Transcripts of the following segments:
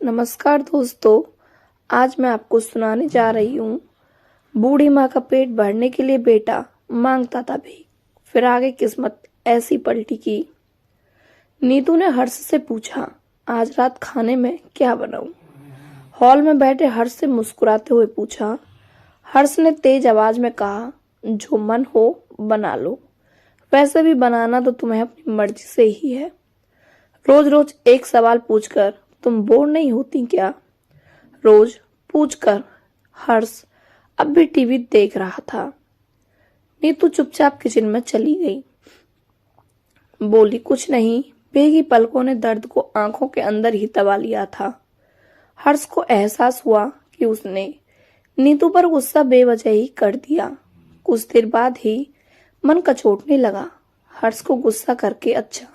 नमस्कार दोस्तों। आज मैं आपको सुनाने जा रही हूँ। बूढ़ी माँ का पेट भरने के लिए बेटा मांगता था भीख, फिर आगे किस्मत ऐसी पलटी की। नीतू ने हर्ष से पूछा, आज रात खाने में क्या बनाऊं? हॉल में बैठे हर्ष से मुस्कुराते हुए पूछा। हर्ष ने तेज आवाज में कहा, जो मन हो बना लो। वैसे भी बनाना तो तुम्हें अपनी मर्जी से ही है। रोज रोज एक सवाल पूछकर तुम बोर नहीं होती क्या? रोज पूछकर हर्ष अब भी टीवी देख रहा था। नीतू चुपचाप किचन में चली गई। बोली कुछ नहीं, भीगी पलकों ने दर्द को आंखों के अंदर ही दबा लिया था। हर्ष को एहसास हुआ कि उसने नीतू पर गुस्सा बेवजह ही कर दिया। कुछ देर बाद ही मन कचोटने लगा। हर्ष को गुस्सा करके अच्छा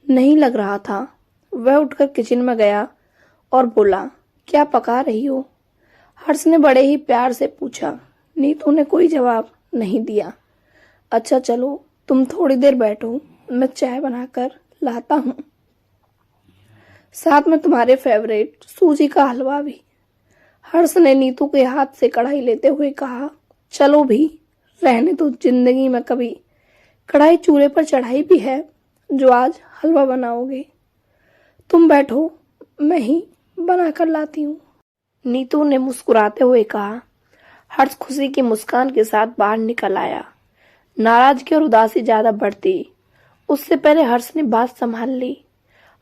नहीं लग रहा था। वह उठकर किचन में गया और बोला, क्या पका रही हो? हर्ष ने बड़े ही प्यार से पूछा। नीतू ने कोई जवाब नहीं दिया। अच्छा चलो तुम थोड़ी देर बैठो, मैं चाय बनाकर लाता हूँ, साथ में तुम्हारे फेवरेट सूजी का हलवा भी। हर्ष ने नीतू के हाथ से कढ़ाई लेते हुए कहा, चलो भी रहने तो, जिंदगी में कभी कढ़ाई चूल्हे पर चढ़ाई भी है जो आज हलवा बनाओगे। तुम बैठो, मैं ही बनाकर लाती हूँ, नीतू ने मुस्कुराते हुए कहा। हर्ष खुशी की मुस्कान के साथ बाहर निकल आया। नाराजगी और उदासी ज्यादा बढ़ती उससे पहले हर्ष ने बात संभाल ली।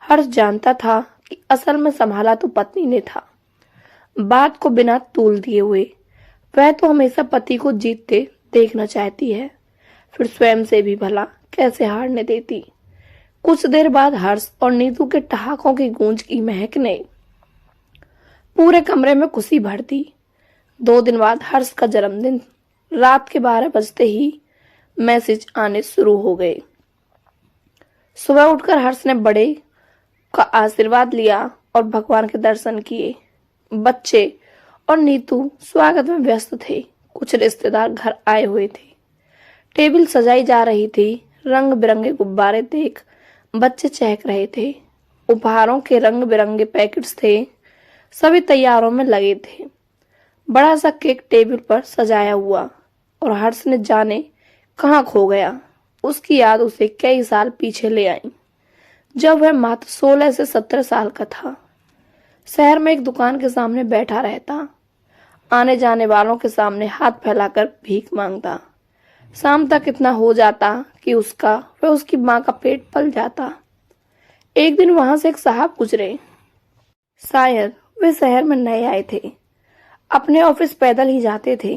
हर्ष जानता था कि असल में संभाला तो पत्नी ने था। बात को बिना तूल दिए हुए वह तो हमेशा पति को जीतते देखना चाहती है, फिर स्वयं से भी भला कैसे हारने देती। कुछ देर बाद हर्ष और नीतू के ठहाकों की गूंज की महक ने पूरे कमरे में खुशी भर दी। 2 दिन बाद हर्ष का जन्मदिन। रात के 12 बजते ही मैसेज आने शुरू हो गए। सुबह उठकर हर्ष ने बड़े का आशीर्वाद लिया और भगवान के दर्शन किए। बच्चे और नीतू स्वागत में व्यस्त थे। कुछ रिश्तेदार घर आए हुए थे। टेबल सजाई जा रही थी। रंग बिरंगे गुब्बारे देख बच्चे चहक रहे थे। उपहारों के रंग बिरंगे पैकेट्स थे। सभी तैयारों में लगे थे। बड़ा सा केक टेबल पर सजाया हुआ और हर्ष ने जाने कहाँ खो गया। उसकी याद उसे कई साल पीछे ले आई, जब वह मात्र 16 से 17 साल का था। शहर में एक दुकान के सामने बैठा रहता, आने जाने वालों के सामने हाथ फैलाकर भीख मांगता। शाम तक इतना हो जाता कि वह उसकी माँ का पेट पल जाता। एक दिन वहां से एक साहब गुजरे। शायद वे शहर में नए आए थे। अपने ऑफिस पैदल ही जाते थे।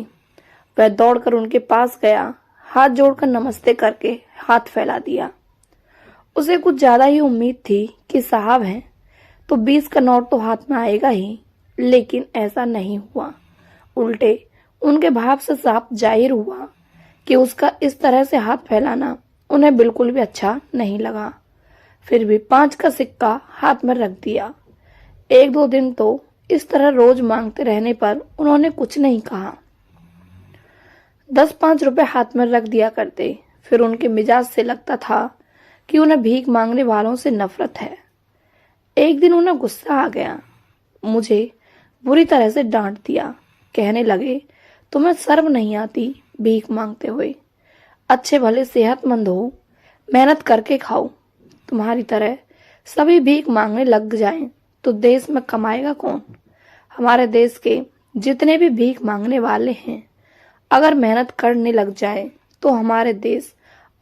वह दौड़कर उनके पास गया, हाथ जोड़कर नमस्ते करके हाथ फैला दिया। उसे कुछ ज्यादा ही उम्मीद थी कि साहब हैं तो 20 का नोट तो हाथ में आएगा ही, लेकिन ऐसा नहीं हुआ। उल्टे उनके भाव से साफ जाहिर हुआ कि उसका इस तरह से हाथ फैलाना उन्हें बिल्कुल भी अच्छा नहीं लगा। फिर भी 5 का सिक्का हाथ में रख दिया। 1-2 दिन तो इस तरह रोज मांगते रहने पर उन्होंने कुछ नहीं कहा। 10-5 रुपए हाथ में रख दिया करते। फिर उनके मिजाज से लगता था कि उन्हें भीख मांगने वालों से नफरत है। एक दिन उन्हें गुस्सा आ गया। मुझे बुरी तरह से डांट दिया। कहने लगे, तुम्हें शर्म नहीं आती भीख मांगते हुए? अच्छे भले सेहतमंद हो, मेहनत करके खाओ। तुम्हारी तरह सभी भीख मांगने लग जाएं तो देश में कमाएगा कौन? हमारे देश के जितने भी भीख मांगने वाले हैं, अगर मेहनत करने लग जाए तो हमारे देश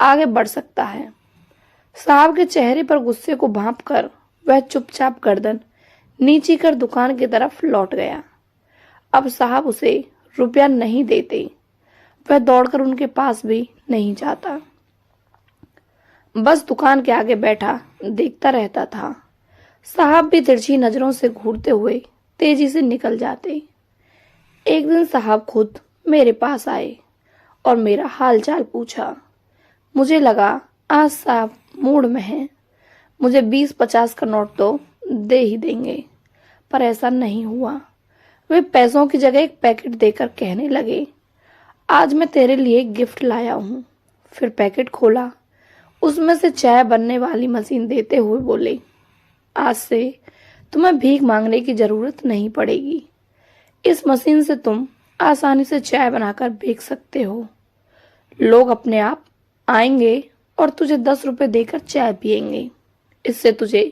आगे बढ़ सकता है। साहब के चेहरे पर गुस्से को भांपकर वह चुपचाप गर्दन नीची कर दुकान की तरफ लौट गया। अब साहब उसे रुपया नहीं देते। वह दौड़कर उनके पास भी नहीं जाता, बस दुकान के आगे बैठा देखता रहता था। साहब भी तिरछी नजरों से घूरते हुए तेजी से निकल जाते। एक दिन साहब खुद मेरे पास आए और मेरा हालचाल पूछा। मुझे लगा आज साहब मूड में हैं, मुझे 20-50 का नोट तो दे ही देंगे, पर ऐसा नहीं हुआ। वे पैसों की जगह एक पैकेट देकर कहने लगे, आज मैं तेरे लिए गिफ्ट लाया हूँ। फिर पैकेट खोला, उसमें से चाय बनने वाली मशीन देते हुए बोले, आज से तुम्हें भीख मांगने की जरूरत नहीं पड़ेगी। इस मशीन से तुम आसानी से चाय बनाकर बेच सकते हो। लोग अपने आप आएंगे और तुझे 10 रुपए देकर चाय पिएंगे। इससे तुझे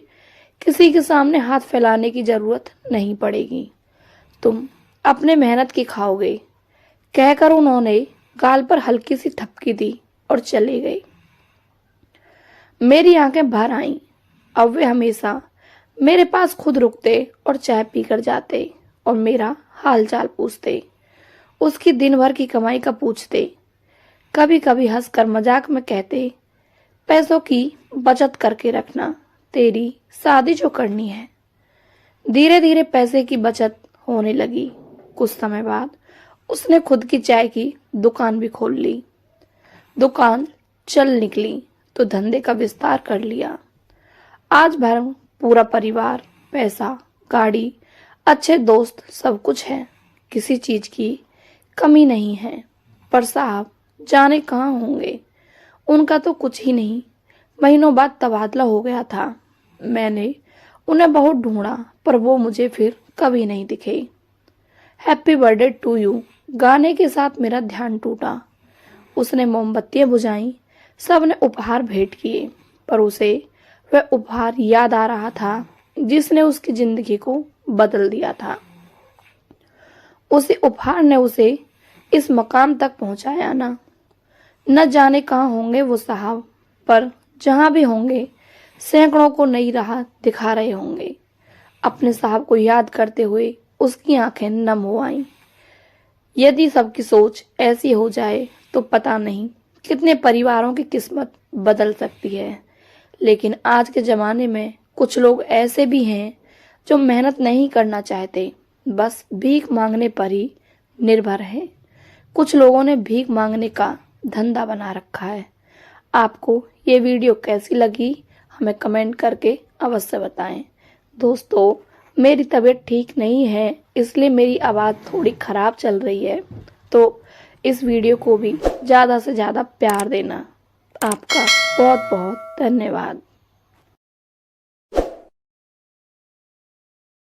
किसी के सामने हाथ फैलाने की जरूरत नहीं पड़ेगी। तुम अपने मेहनत की खाओगे, कहकर उन्होंने गाल पर हल्की सी ठपकी दी और चले गए। मेरी आंखें भर आईं। अब वे हमेशा मेरे पास खुद रुकते और चाय पीकर जाते और मेरा हालचाल पूछते, उसकी दिन भर की कमाई का पूछते। कभी कभी हंसकर मजाक में कहते, पैसों की बचत करके रखना, तेरी शादी जो करनी है। धीरे धीरे पैसे की बचत होने लगी। कुछ समय बाद उसने खुद की चाय की दुकान भी खोल ली। दुकान चल निकली तो धंधे का विस्तार कर लिया। आज भर पूरा परिवार, पैसा, गाड़ी, अच्छे दोस्त, सब कुछ है। किसी चीज की कमी नहीं है। पर साहब जाने कहाँ होंगे। उनका तो कुछ ही नहीं, महीनों बाद तबादला हो गया था। मैंने उन्हें बहुत ढूंढा पर वो मुझे फिर कभी नहीं दिखे। हैप्पी बर्थडे टू यू गाने के साथ मेरा ध्यान टूटा। उसने मोमबत्तियां बुझाईं, सबने उपहार भेंट किए, पर उसे वह उपहार याद आ रहा था जिसने उसकी जिंदगी को बदल दिया था। उसी उपहार ने उसे इस मकाम तक पहुंचाया ना। न जाने कहाँ होंगे वो साहब, पर जहां भी होंगे सैकड़ों को नई राह दिखा रहे होंगे। अपने साहब को याद करते हुए उसकी आंखें नम हो आईं। यदि सबकी सोच ऐसी हो जाए तो पता नहीं कितने परिवारों की किस्मत बदल सकती है। लेकिन आज के जमाने में कुछ लोग ऐसे भी हैं जो मेहनत नहीं करना चाहते, बस भीख मांगने पर ही निर्भर हैं। कुछ लोगों ने भीख मांगने का धंधा बना रखा है। आपको ये वीडियो कैसी लगी हमें कमेंट करके अवश्य बताएं। दोस्तों, मेरी तबीयत ठीक नहीं है, इसलिए मेरी आवाज़ थोड़ी खराब चल रही है, तो इस वीडियो को भी ज़्यादा से ज़्यादा प्यार देना। आपका बहुत बहुत धन्यवाद।